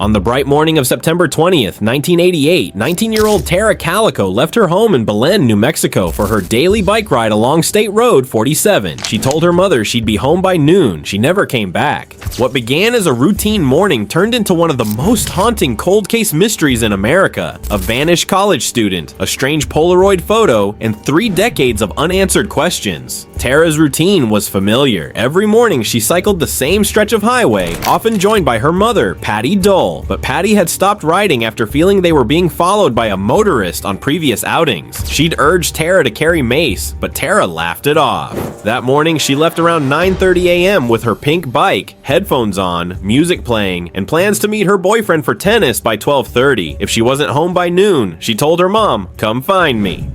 On the bright morning of September 20th, 1988, 19-year-old Tara Calico left her home in Belen, New Mexico for her daily bike ride along State Road 47. She told her mother she'd be home by noon. She never came back. What began as a routine morning turned into one of the most haunting cold case mysteries in America. A vanished college student, a strange Polaroid photo, and 3 decades of unanswered questions. Tara's routine was familiar. Every morning she cycled the same stretch of highway, often joined by her mother, Patty Dole. But Patty had stopped riding after feeling they were being followed by a motorist on previous outings. She'd urged Tara to carry mace, but Tara laughed it off. That morning she left around 9:30 a.m. with her pink bike, headphones on, music playing, and plans to meet her boyfriend for tennis by 12:30. If she wasn't home by noon, she told her mom, "Come find me."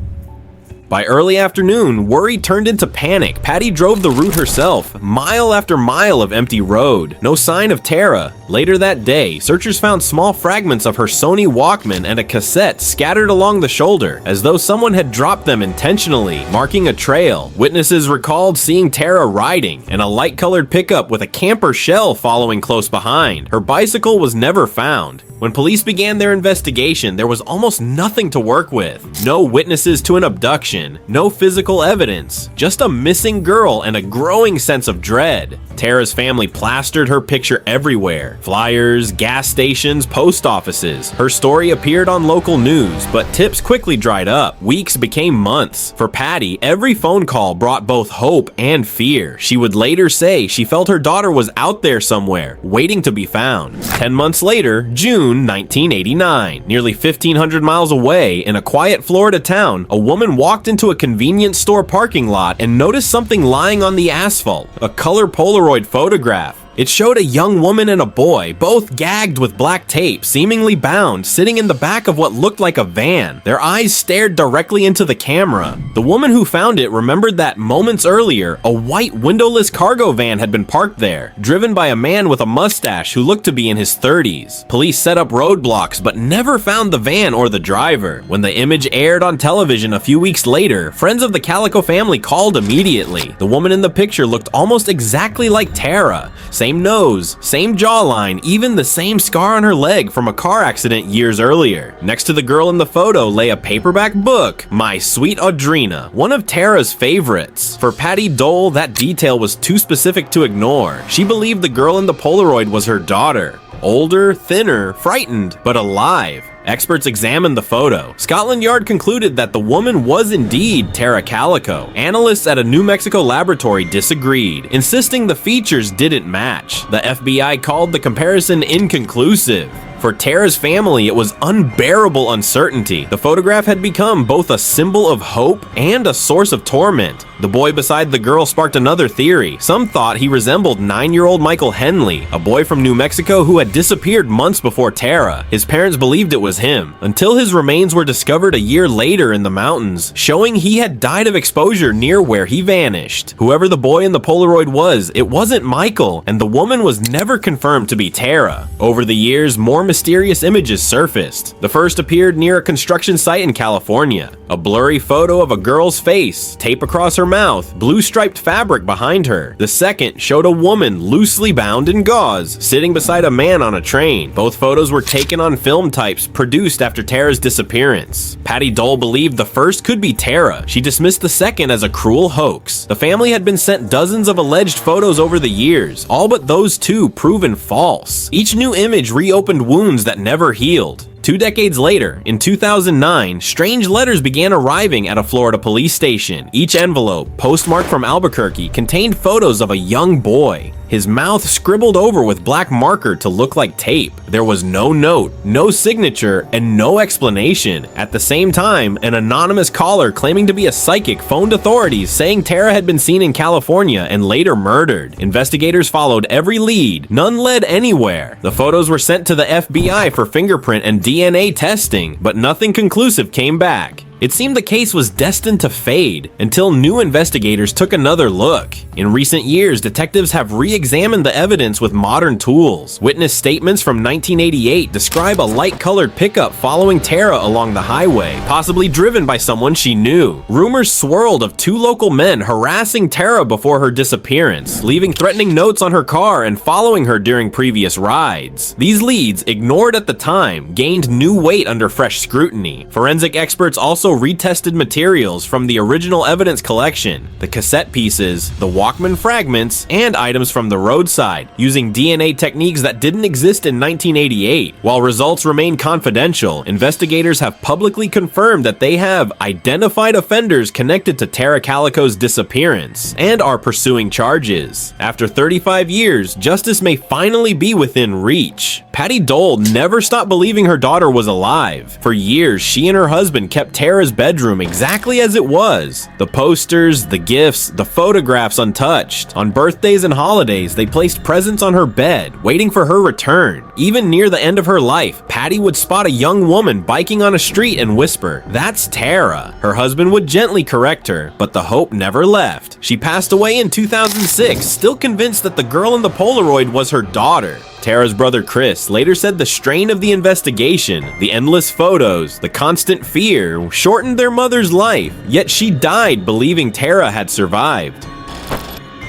By early afternoon, worry turned into panic. Patty drove the route herself, mile after mile of empty road. No sign of Tara. Later that day, searchers found small fragments of her Sony Walkman and a cassette scattered along the shoulder, as though someone had dropped them intentionally, marking a trail. Witnesses recalled seeing Tara riding, and a light-colored pickup with a camper shell following close behind. Her bicycle was never found. When police began their investigation, there was almost nothing to work with. No witnesses to an abduction, no physical evidence, just a missing girl and a growing sense of dread. Tara's family plastered her picture everywhere. Flyers, gas stations, post offices. Her story appeared on local news, but tips quickly dried up. Weeks became months. For Patty, every phone call brought both hope and fear. She would later say she felt her daughter was out there somewhere, waiting to be found. 10 months later, June 1989, nearly 1,500 miles away in a quiet Florida town, a woman walked into a convenience store parking lot and noticed something lying on the asphalt, a color Polaroid photograph. It showed a young woman and a boy, both gagged with black tape, seemingly bound, sitting in the back of what looked like a van. Their eyes stared directly into the camera. The woman who found it remembered that moments earlier, a white windowless cargo van had been parked there, driven by a man with a mustache who looked to be in his 30s. Police set up roadblocks, but never found the van or the driver. When the image aired on television a few weeks later, friends of the Calico family called immediately. The woman in the picture looked almost exactly like Tara. Same nose, same jawline, even the same scar on her leg from a car accident years earlier. Next to the girl in the photo lay a paperback book, My Sweet Audrina, one of Tara's favorites. For Patty Dole, that detail was too specific to ignore. She believed the girl in the Polaroid was her daughter. Older, thinner, frightened, but alive. Experts examined the photo. Scotland Yard concluded that the woman was indeed Tara Calico. Analysts at a New Mexico laboratory disagreed, insisting the features didn't match. The FBI called the comparison inconclusive. For Tara's family, it was unbearable uncertainty. The photograph had become both a symbol of hope and a source of torment. The boy beside the girl sparked another theory. Some thought he resembled 9-year-old Michael Henley, a boy from New Mexico who had disappeared months before Tara. His parents believed it was him, until his remains were discovered a year later in the mountains, showing he had died of exposure near where he vanished. Whoever the boy in the Polaroid was, it wasn't Michael, and the woman was never confirmed to be Tara. Over the years, more mysterious images surfaced. The first appeared near a construction site in California. A blurry photo of a girl's face, tape across her mouth, blue striped fabric behind her. The second showed a woman loosely bound in gauze, sitting beside a man on a train. Both photos were taken on film types produced after Tara's disappearance. Patty Dole believed the first could be Tara. She dismissed the second as a cruel hoax. The family had been sent dozens of alleged photos over the years, all but those 2 proven false. Each new image reopened wounds that never healed. 2 decades later, in 2009, strange letters began arriving at a Florida police station. Each envelope, postmarked from Albuquerque, contained photos of a young boy. His mouth scribbled over with black marker to look like tape. There was no note, no signature, and no explanation. At the same time, an anonymous caller claiming to be a psychic phoned authorities saying Tara had been seen in California and later murdered. Investigators followed every lead. None led anywhere. The photos were sent to the FBI for fingerprint and DNA testing, but nothing conclusive came back. It seemed the case was destined to fade until new investigators took another look. In recent years, detectives have re-examined the evidence with modern tools. Witness statements from 1988 describe a light-colored pickup following Tara along the highway, possibly driven by someone she knew. Rumors swirled of two local men harassing Tara before her disappearance, leaving threatening notes on her car and following her during previous rides. These leads, ignored at the time, gained new weight under fresh scrutiny. Forensic experts also retested materials from the original evidence collection, the cassette pieces, the Walkman fragments, and items from the roadside, using DNA techniques that didn't exist in 1988. While results remain confidential, investigators have publicly confirmed that they have identified offenders connected to Tara Calico's disappearance and are pursuing charges. After 35 years, justice may finally be within reach. Patty Dole never stopped believing her daughter was alive. For years, she and her husband kept Tara's bedroom exactly as it was. The posters, the gifts, the photographs untouched. On birthdays and holidays, they placed presents on her bed, waiting for her return. Even near the end of her life, Patty would spot a young woman biking on a street and whisper, "That's Tara." Her husband would gently correct her, but the hope never left. She passed away in 2006, still convinced that the girl in the Polaroid was her daughter. Tara's brother Chris later said the strain of the investigation, the endless photos, the constant fear shortened their mother's life, yet she died believing Tara had survived.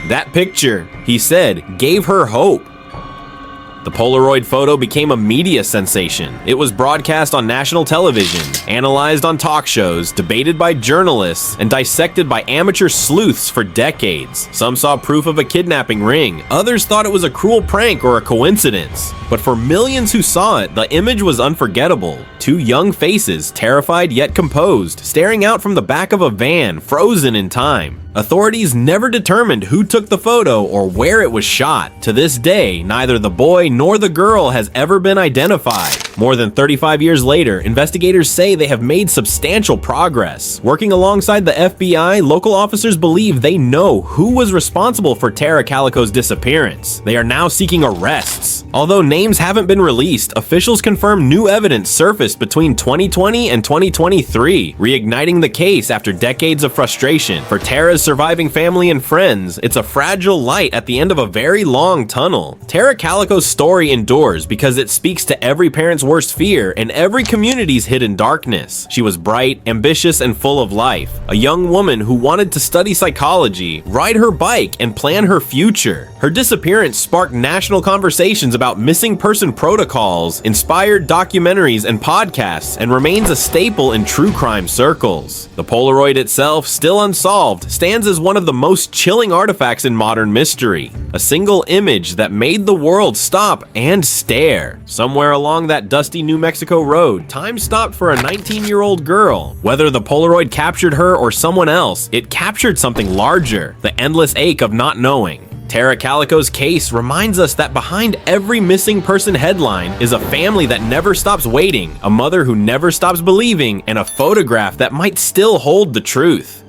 That picture, he said, gave her hope. The Polaroid photo became a media sensation. It was broadcast on national television, analyzed on talk shows, debated by journalists, and dissected by amateur sleuths for decades. Some saw proof of a kidnapping ring. Others thought it was a cruel prank or a coincidence. But for millions who saw it, the image was unforgettable. Two young faces, terrified yet composed, staring out from the back of a van, frozen in time. Authorities never determined who took the photo or where it was shot. To this day, neither the boy nor the girl has ever been identified. More than 35 years later, investigators say they have made substantial progress. Working alongside the FBI, local officers believe they know who was responsible for Tara Calico's disappearance. They are now seeking arrests. Although names haven't been released, officials confirm new evidence surfaced between 2020 and 2023, reigniting the case after decades of frustration. For Tara's surviving family and friends, it's a fragile light at the end of a very long tunnel. Tara Calico's story endures because it speaks to every parent's worst fear and every community's hidden darkness. She was bright, ambitious, and full of life. A young woman who wanted to study psychology, ride her bike, and plan her future. Her disappearance sparked national conversations about missing person protocols, inspired documentaries and podcasts, and remains a staple in true crime circles. The Polaroid itself, still unsolved, stands as one of the most chilling artifacts in modern mystery. A single image that made the world stop and stare. Somewhere along that dusty New Mexico road, time stopped for a 19-year-old girl. Whether the Polaroid captured her or someone else, it captured something larger, the endless ache of not knowing. Tara Calico's case reminds us that behind every missing person headline is a family that never stops waiting, a mother who never stops believing, and a photograph that might still hold the truth.